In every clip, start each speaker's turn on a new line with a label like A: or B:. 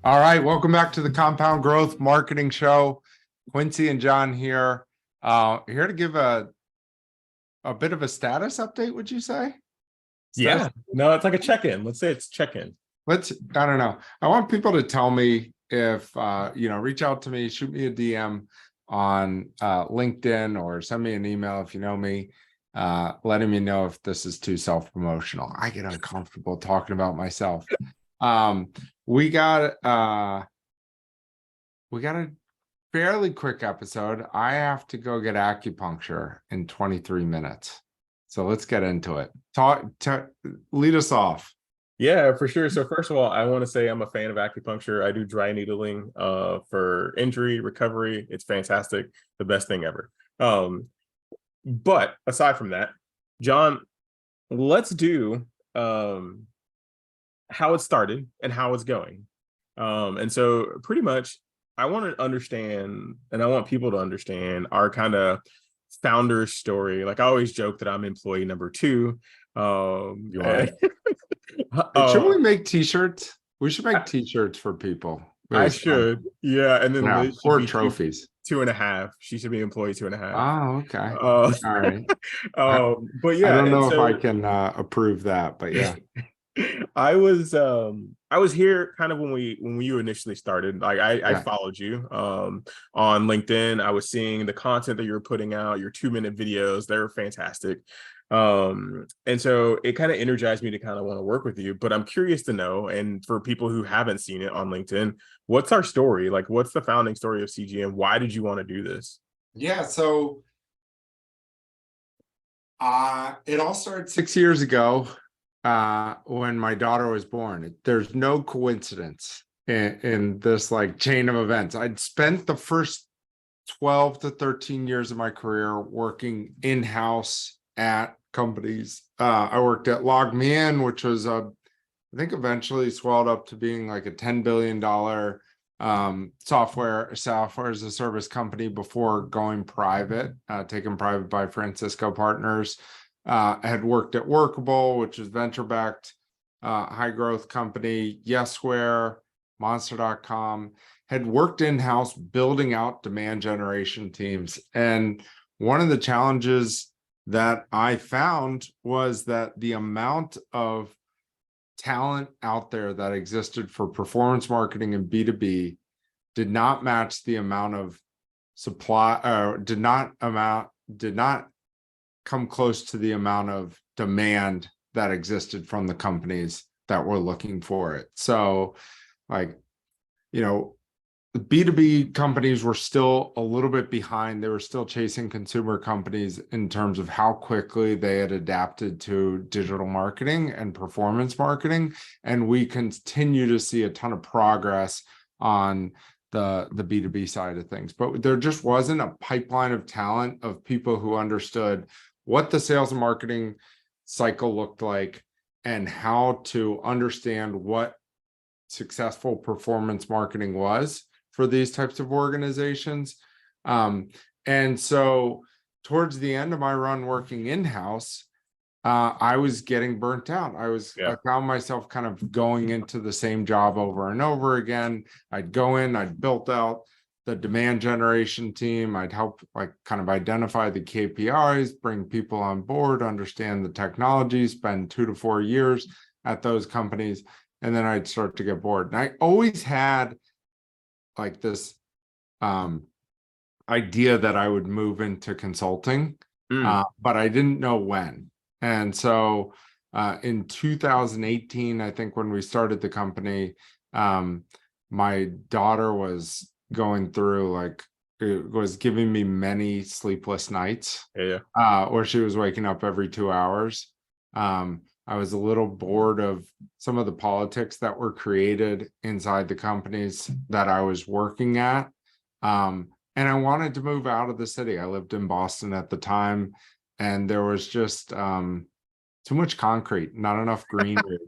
A: All right, welcome back to the Compound Growth Marketing Show. Quincy and John here. Here to give a bit of a status update, would you say?
B: Yeah, no, it's like a check-in. Let's say it's check-in.
A: I don't know. I want people to tell me if, reach out to me, shoot me a DM on LinkedIn or send me an email if you know me, letting me know if this is too self-promotional. I get uncomfortable talking about myself. We got a fairly quick episode. I have to go get acupuncture in 23 minutes. So let's get into it. Lead us off.
B: Yeah, for sure. So first of all, I want to say I'm a fan of acupuncture. I do dry needling for injury recovery. It's fantastic. The best thing ever. But aside from that, John, let's do how it started and how it's going. And so pretty much I want to understand, and I want people to understand our kind of founder story. Like I always joke that I'm employee number 2.
A: You are. Should we make t-shirts? We should make t-shirts for people.
B: I should. Yeah. And then Liz should
A: or
B: be
A: trophies.
B: 2.5. She should be employee 2.5.
A: Oh, okay. All right.
B: But yeah,
A: I don't know if I can approve that, but yeah.
B: I was here kind of when you initially started. Like I followed you on LinkedIn. I was seeing the content that you were putting out, your 2-minute videos. They were fantastic. And so it kind of energized me to kind of want to work with you. But I'm curious to know, and for people who haven't seen it on LinkedIn, what's our story? Like, what's the founding story of CGM? Why did you want to do this?
A: Yeah, so it all started 6 years ago. When my daughter was born. There's no coincidence in this like chain of events. I'd spent the first 12 to 13 years of my career working in-house at companies. I worked at LogMeIn, which was I think eventually swelled up to being like a $10 billion software as a service company before going private, taken private by Francisco Partners. I had worked at Workable, which is venture-backed high growth company, Yesware, Monster.com, had worked in-house building out demand generation teams. And one of the challenges that I found was that the amount of talent out there that existed for performance marketing and B2B did not match the amount of supply, did not come close to the amount of demand that existed from the companies that were looking for it. So like, the B2B companies were still a little bit behind. They were still chasing consumer companies in terms of how quickly they had adapted to digital marketing and performance marketing. And we continue to see a ton of progress on the B2B side of things, but there just wasn't a pipeline of talent of people who understood what the sales and marketing cycle looked like and how to understand what successful performance marketing was for these types of organizations. And so towards the end of my run working in-house, I was getting burnt out. I found myself kind of going into the same job over and over again. I'd go in, I'd built out the demand generation team. I'd help like kind of identify the KPIs, bring people on board, understand the technology, spend 2 to 4 years at those companies. And then I'd start to get bored. And I always had like this idea that I would move into consulting, but I didn't know when. And so in 2018, I think when we started the company, my daughter was going through like, it was giving me many sleepless nights, where she was waking up every 2 hours. I was a little bored of some of the politics that were created inside the companies that I was working at. And I wanted to move out of the city. I lived in Boston at the time, and there was just too much concrete, not enough greenery.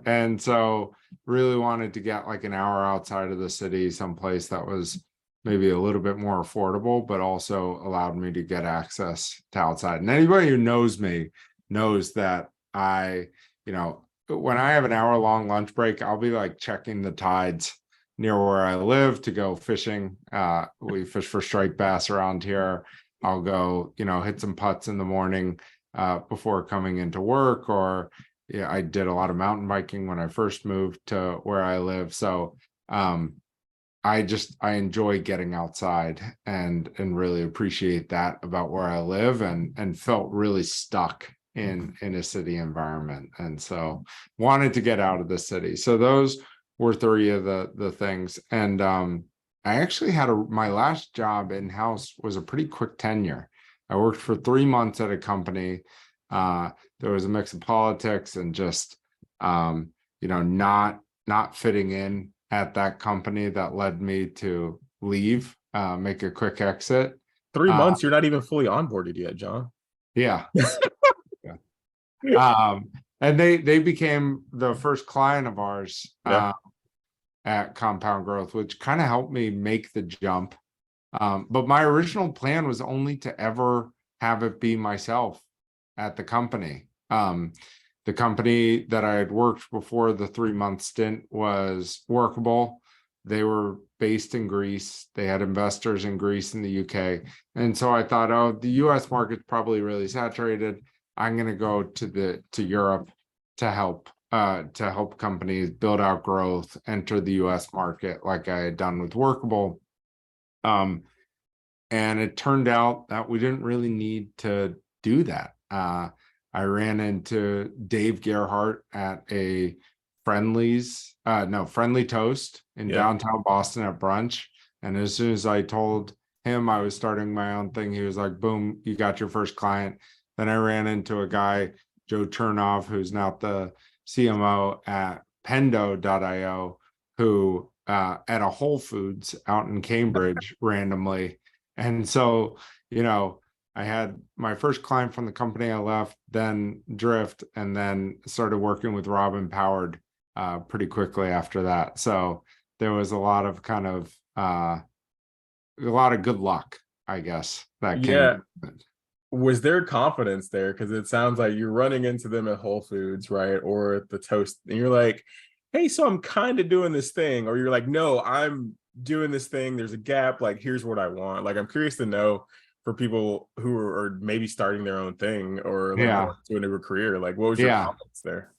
A: And so really wanted to get like an hour outside of the city, someplace that was maybe a little bit more affordable, but also allowed me to get access to outside. And anybody who knows me knows that I when I have an hour-long lunch break, I'll be like checking the tides near where I live to go fishing. We fish for striped bass around here. I'll go, hit some putts in the morning before coming into work, or yeah, I did a lot of mountain biking when I first moved to where I live. So I enjoy getting outside and really appreciate that about where I live, and felt really stuck in a city environment, and so wanted to get out of the city. So those were three of the things. And I actually had my last job in-house was a pretty quick tenure. I worked for 3 months at a company. There was a mix of politics and just not fitting in at that company that led me to leave, make a quick exit.
B: 3 months, you're not even fully onboarded yet, John.
A: Yeah. And they became the first client of ours at Compound Growth, which kind of helped me make the jump. But my original plan was only to ever have it be myself at the company. The company that I had worked before the 3-month stint was Workable. They were based in Greece. They had investors in Greece and the UK. And so I thought, oh, the US market's probably really saturated. I'm going to go to Europe to help companies build out growth, enter the US market like I had done with Workable. And it turned out that we didn't really need to do that. I ran into Dave Gerhardt at a Friendly Toast in downtown Boston at brunch. And as soon as I told him I was starting my own thing, he was like, boom, you got your first client. Then I ran into a guy, Joe Chernov, who's now the CMO at Pendo.io, who at a Whole Foods out in Cambridge randomly. And so, I had my first client from the company I left, then Drift, and then started working with Robin Powered pretty quickly after that. So there was a lot of good luck, I guess, that came.
B: Was there confidence there? Because it sounds like you're running into them at Whole Foods, right? Or at the Toast, and you're like, hey, so I'm kind of doing this thing. Or you're like, no, I'm doing this thing. There's a gap. Like, here's what I want. Like, I'm curious to know, for people who are maybe starting their own thing or doing a career, like, what was your confidence there?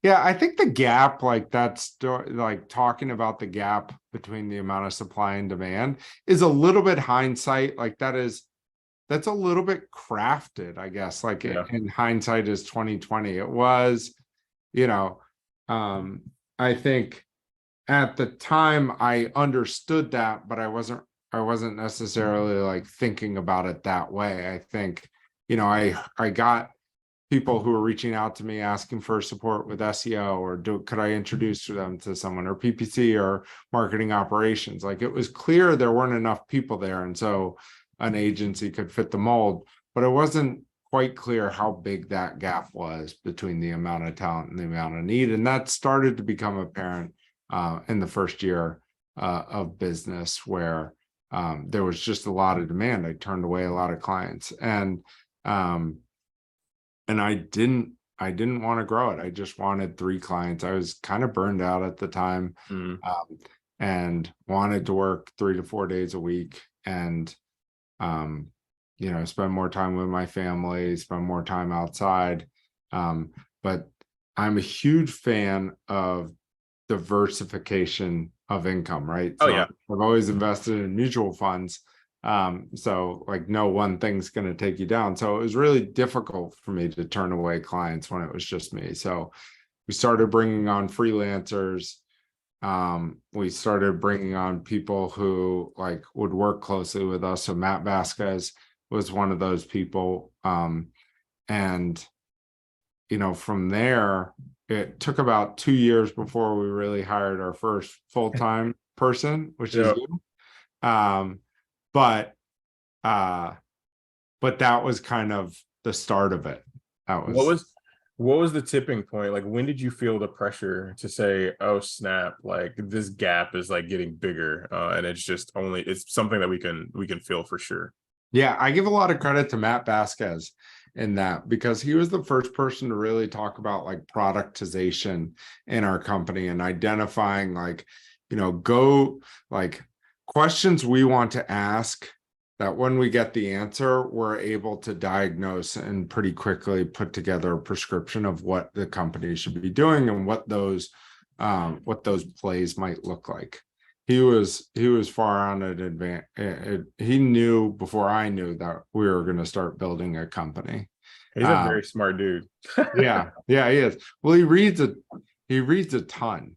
A: Yeah, I think the gap, like that's like talking about the gap between the amount of supply and demand, is a little bit hindsight. Like that's a little bit crafted, I guess. Like in hindsight is 2020. It was, I think at the time I understood that, but I wasn't necessarily like thinking about it that way. I think, I got people who were reaching out to me asking for support with SEO, or could I introduce them to someone, or PPC or marketing operations. Like, it was clear there weren't enough people there. And so an agency could fit the mold, but it wasn't quite clear how big that gap was between the amount of talent and the amount of need. And that started to become apparent in the first year of business, where there was just a lot of demand. I turned away a lot of clients, and I didn't want to grow it. I just wanted 3 clients. I was kind of burned out at the time, and wanted to work 3 to 4 days a week, and spend more time with my family, spend more time outside. But I'm a huge fan of diversification of income, right?
B: Oh, yeah.
A: I've always invested in mutual funds. So like no one thing's going to take you down. So it was really difficult for me to turn away clients when it was just me. So we started bringing on freelancers. We started bringing on people who like would work closely with us. So Matt Vasquez was one of those people. And from there, it took about 2 years before we really hired our first full-time person, which is you. But that was kind of the start of it.
B: What was the tipping point? Like, when did you feel the pressure to say, oh snap, like this gap is like getting bigger, and it's something that we can feel for sure?
A: Yeah, I give a lot of credit to Matt Vasquez. in that, because he was the first person to really talk about like productization in our company and identifying like, go like questions we want to ask that when we get the answer, we're able to diagnose and pretty quickly put together a prescription of what the company should be doing and what those plays might look like. He was far on an advance. He knew before I knew that we were going to start building a company.
B: He's a very smart dude.
A: Yeah, he is. Well, he reads a ton.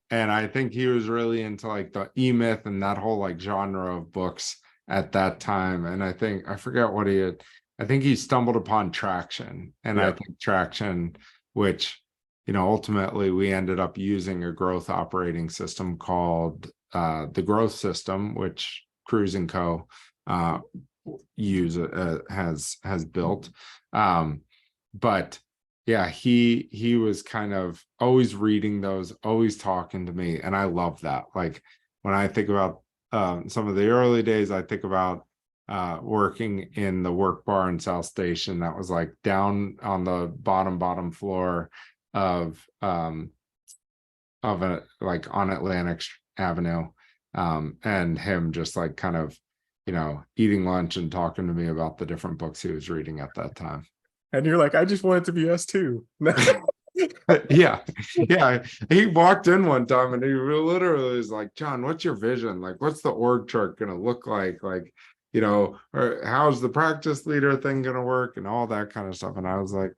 A: And I think he was really into like the E-Myth and that whole like genre of books at that time. And I forget what he had. I think he stumbled upon Traction, and I think Traction, which, ultimately we ended up using a growth operating system called the Growth System, which Cruise and Co. Has built. But yeah, he was kind of always reading those, always talking to me, and I love that. Like when I think about some of the early days, I think about working in the work bar in South Station that was like down on the bottom floor of a like on Atlantic Avenue, and him just like kind of eating lunch and talking to me about the different books he was reading at that time.
B: And you're like, I just want it to be us too.
A: Yeah. He walked in one time and he literally was like, John, what's your vision? Like, what's the org chart going to look like? Like, or how's the practice leader thing going to work and all that kind of stuff. And I was like,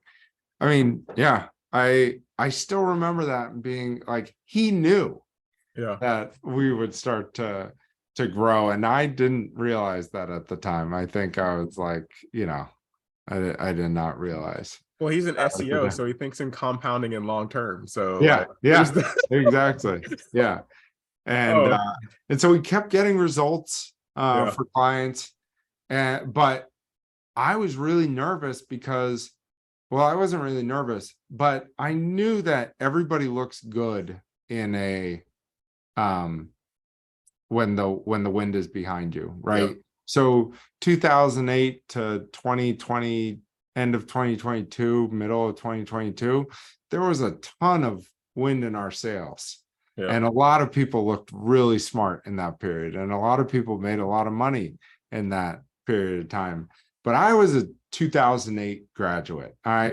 A: I mean, yeah, I still remember that and being like, he knew that we would start to grow. And I didn't realize that at the time. I think I was like, I did not realize.
B: Well, he's an SEO, so he thinks in compounding and long term. So
A: yeah, exactly. Yeah. And so we kept getting results for clients. But I was really nervous because, well, I wasn't really nervous, but I knew that everybody looks good in a when the wind is behind you, right? So 2008 to 2020, end of 2022, middle of 2022, there was a ton of wind in our sales. And a lot of people looked really smart in that period. And a lot of people made a lot of money in that period of time. But I was a 2008 graduate. I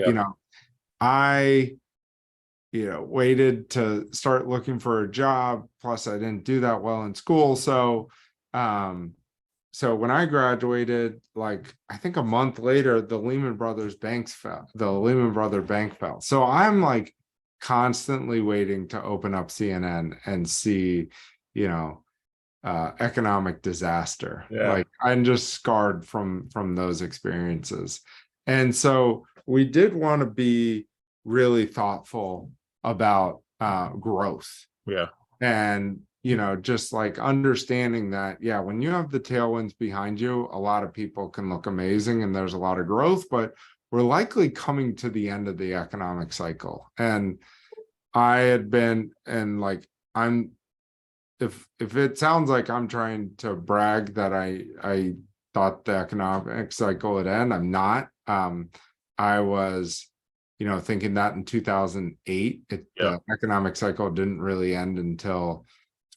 A: waited to start looking for a job. Plus, I didn't do that well in school. So when I graduated, like I think a month later, the Lehman Brothers banks fell. The Lehman Brothers bank fell. So I'm like constantly waiting to open up CNN and see, economic disaster. Like I'm just scarred from those experiences. And so we did want to be really thoughtful about growth. And just like understanding that, when you have the tailwinds behind you, a lot of people can look amazing and there's a lot of growth, but we're likely coming to the end of the economic cycle. And I had been, and like, if it sounds like I'm trying to brag that I thought the economic cycle would end, I'm not. I was, thinking that in 2008, the economic cycle didn't really end until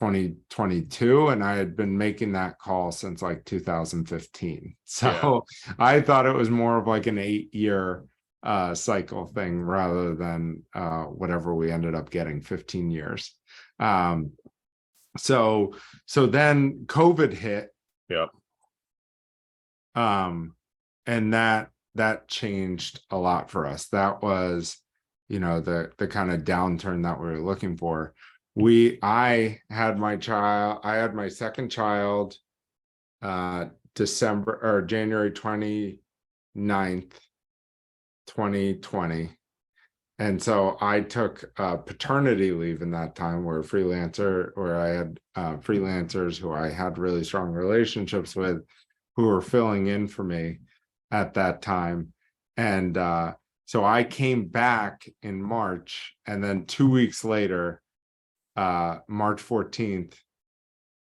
A: 2022, and I had been making that call since like 2015. So I thought it was more of like an 8-year cycle thing rather than whatever we ended up getting, 15 years. So then COVID hit. And that changed a lot for us. That was, the kind of downturn that we were looking for. I had my second child January 29th, 2020. And so I took paternity leave in that time, where I had freelancers who I had really strong relationships with, who were filling in for me at that time. And so I came back in March, and then 2 weeks later, March 14th,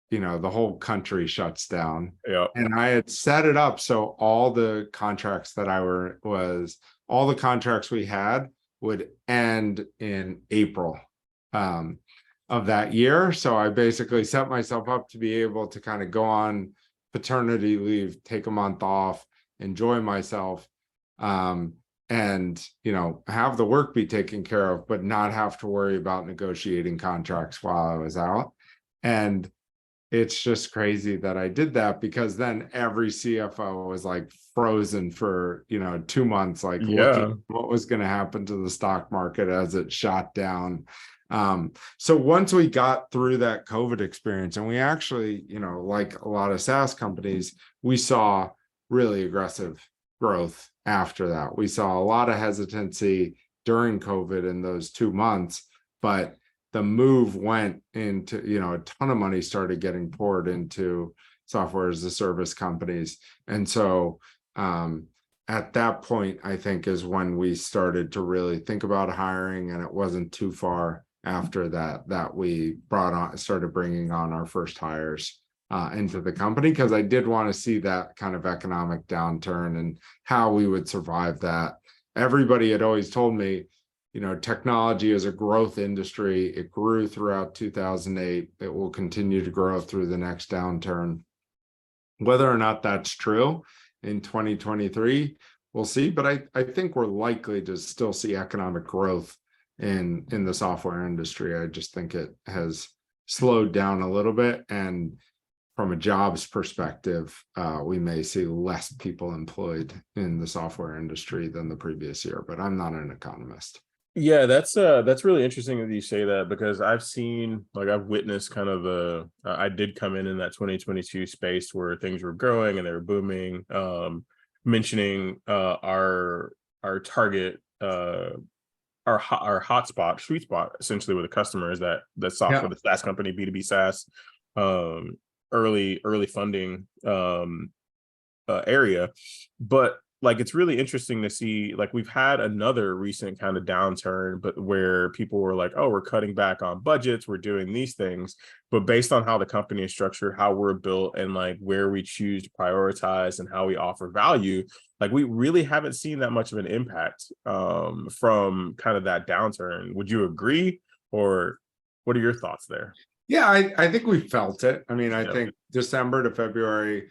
A: the whole country shuts down.
B: Yeah.
A: And I had set it up so all the contracts we had would end in April of that year. So I basically set myself up to be able to kind of go on paternity leave, take a month off, enjoy myself, and have the work be taken care of, but not have to worry about negotiating contracts while I was out. And it's just crazy that I did that, because then every CFO was like frozen for 2 months, like looking at what was going to happen to the stock market as it shot down. So once we got through that COVID experience, and we actually, like a lot of SaaS companies, we saw really aggressive growth after that. We saw a lot of hesitancy during COVID in those 2 months, but the move went into, a ton of money started getting poured into software as a service companies. And so at that point, I think, is when we started to really think about hiring, and it wasn't too far after that we started bringing on our first hires into the company, because I did want to see that kind of economic downturn and how we would survive that. Everybody had always told me, technology is a growth industry. It grew throughout 2008. It will continue to grow through the next downturn. Whether or not that's true in 2023, we'll see. But I think we're likely to still see economic growth in the software industry. I just think it has slowed down a little bit. And from a jobs perspective, we may see less people employed in the software industry than the previous year. But I'm not an economist.
B: Yeah, that's really interesting that you say that, because I've witnessed kind of I did come in that 2022 space where things were growing and they were booming. Mentioning our target, our hotspot, sweet spot, essentially, with the customers, that software, the SaaS company, B2B SaaS, early funding area. But it's really interesting to see, we've had another recent kind of downturn, but where people were like, oh, we're cutting back on budgets, we're doing these things, but based on how the company is structured, how we're built, and where we choose to prioritize and how we offer value, we really haven't seen that much of an impact from kind of that downturn. Would you agree, or what are your thoughts there?
A: Yeah, I think we felt it. I mean, I think December to February,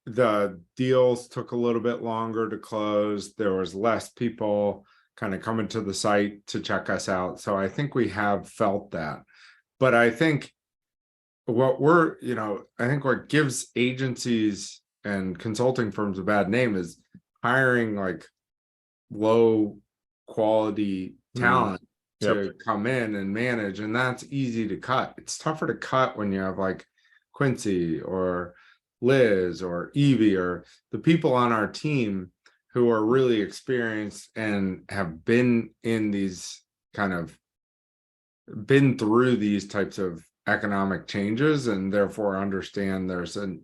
A: the deals took a little bit longer to close. There was less people kind of coming to the site to check us out. So I think we have felt that. But I think what gives agencies and consulting firms a bad name is hiring low quality talent to come in and manage. And that's easy to cut. It's tougher to cut when you have Quincy or Liz or Evie, or the people on our team who are really experienced and have been through these types of economic changes, and therefore understand there's a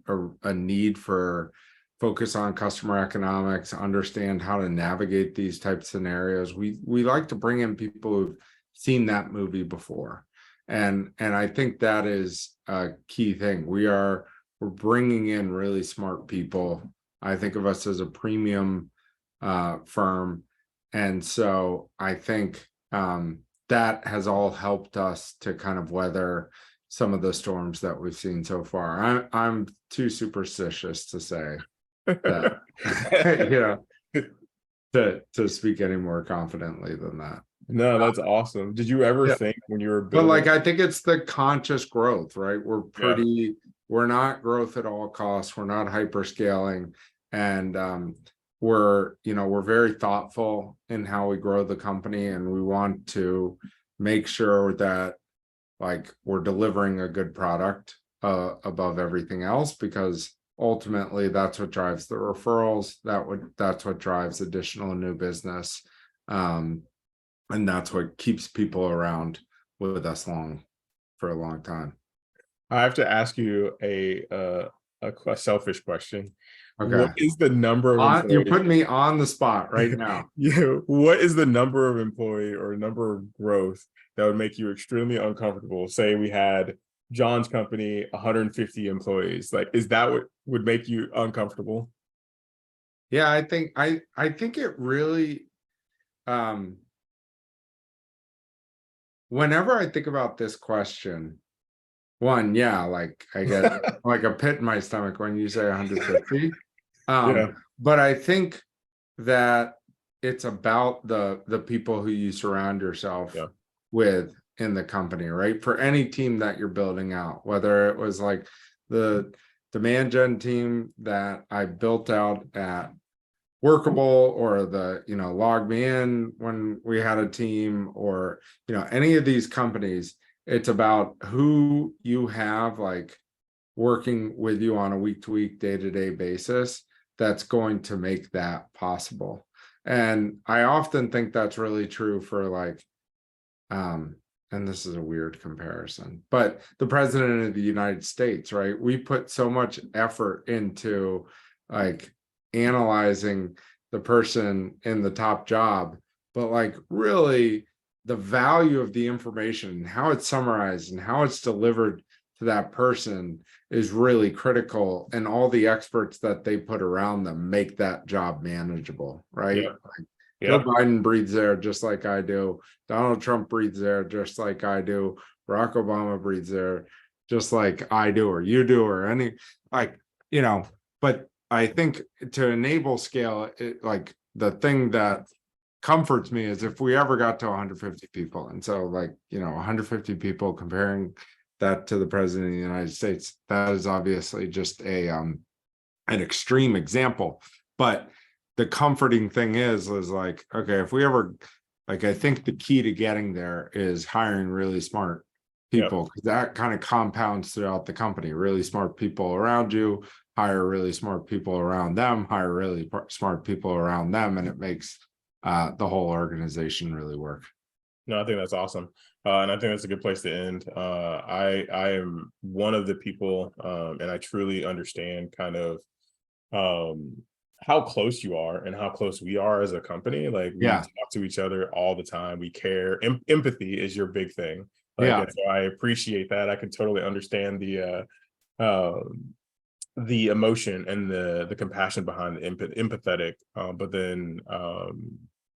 A: need for focus on customer economics, understand how to navigate these types of scenarios. We like to bring in people who've seen that movie before. And I think that is a key thing. We're bringing in really smart people. I think of us as a premium firm. And so I think that has all helped us to kind of weather some of the storms that we've seen so far. I'm too superstitious to say that, to speak any more confidently than that.
B: No, that's awesome. Did you ever think when you were building?
A: But I think it's the conscious growth, right? We're not growth at all costs. We're not hyper scaling. And we're very thoughtful in how we grow the company. And we want to make sure that we're delivering a good product above everything else, because ultimately that's what drives the referrals. That's what drives additional new business. And that's what keeps people around with us for a long time.
B: I have to ask you a selfish question.
A: Okay.
B: What is the number of
A: You're putting me on the spot right now.
B: Yeah. What is the number of employee or number of growth that would make you extremely uncomfortable? Say we had John's company, 150 employees. Like, is that what would make you uncomfortable?
A: Yeah, I think it really, whenever I think about this question, one, yeah, like I get like a pit in my stomach when you say 150.
B: Yeah.
A: But I think that it's about the people who you surround yourself
B: Yeah.
A: with in the company, right? For any team that you're building out, whether it was like the demand gen team that I built out at Workable, or the, Log Me In when we had a team, or, any of these companies, it's about who you have like working with you on a week to week, day to day basis that's going to make that possible. And I often think that's really true for like, and this is a weird comparison, but the president of the United States, right? We put so much effort into like analyzing the person in the top job, but like really the value of the information and how it's summarized and how it's delivered to that person is really critical, and all the experts that they put around them make that job manageable, right?
B: Yeah.
A: Joe
B: Yeah.
A: Biden breathes there just like I do. Donald Trump breathes there just like I do. Barack Obama breathes there just like I do, or you do, or any, like, but I think to enable scale, like the thing that comforts me is if we ever got to 150 people. And so like, 150 people, comparing that to the president of the United States, that is obviously just an extreme example. But the comforting thing is like, okay, if we ever, like, I think the key to getting there is hiring really smart people, because that kind of compounds throughout the company. Really smart people around you, hire really smart people around them, hire really smart people around them, and it makes the whole organization really work.
B: No, I think that's awesome. And I think that's a good place to end. I am one of the people, and I truly understand kind of how close you are and how close we are as a company. Like, we
A: Yeah.
B: talk to each other all the time. We care. Empathy is your big thing. Like,
A: Yeah.
B: and so I appreciate that. I can totally understand the emotion and the compassion behind the empathetic, but then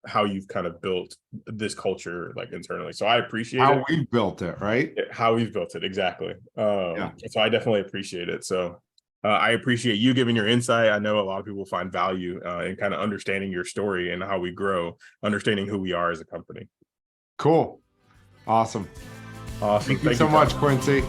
B: how you've kind of built this culture like internally. So I appreciate
A: How
B: it.
A: we built it, right?
B: How we've built it, exactly.
A: Yeah.
B: So I definitely appreciate it. So I appreciate you giving your insight. I know a lot of people find value in kind of understanding your story and how we grow, understanding who we are as a company.
A: Cool. Awesome.
B: Awesome.
A: Thank you
B: Thank
A: so
B: you,
A: much,
B: Tom.
A: Quincy.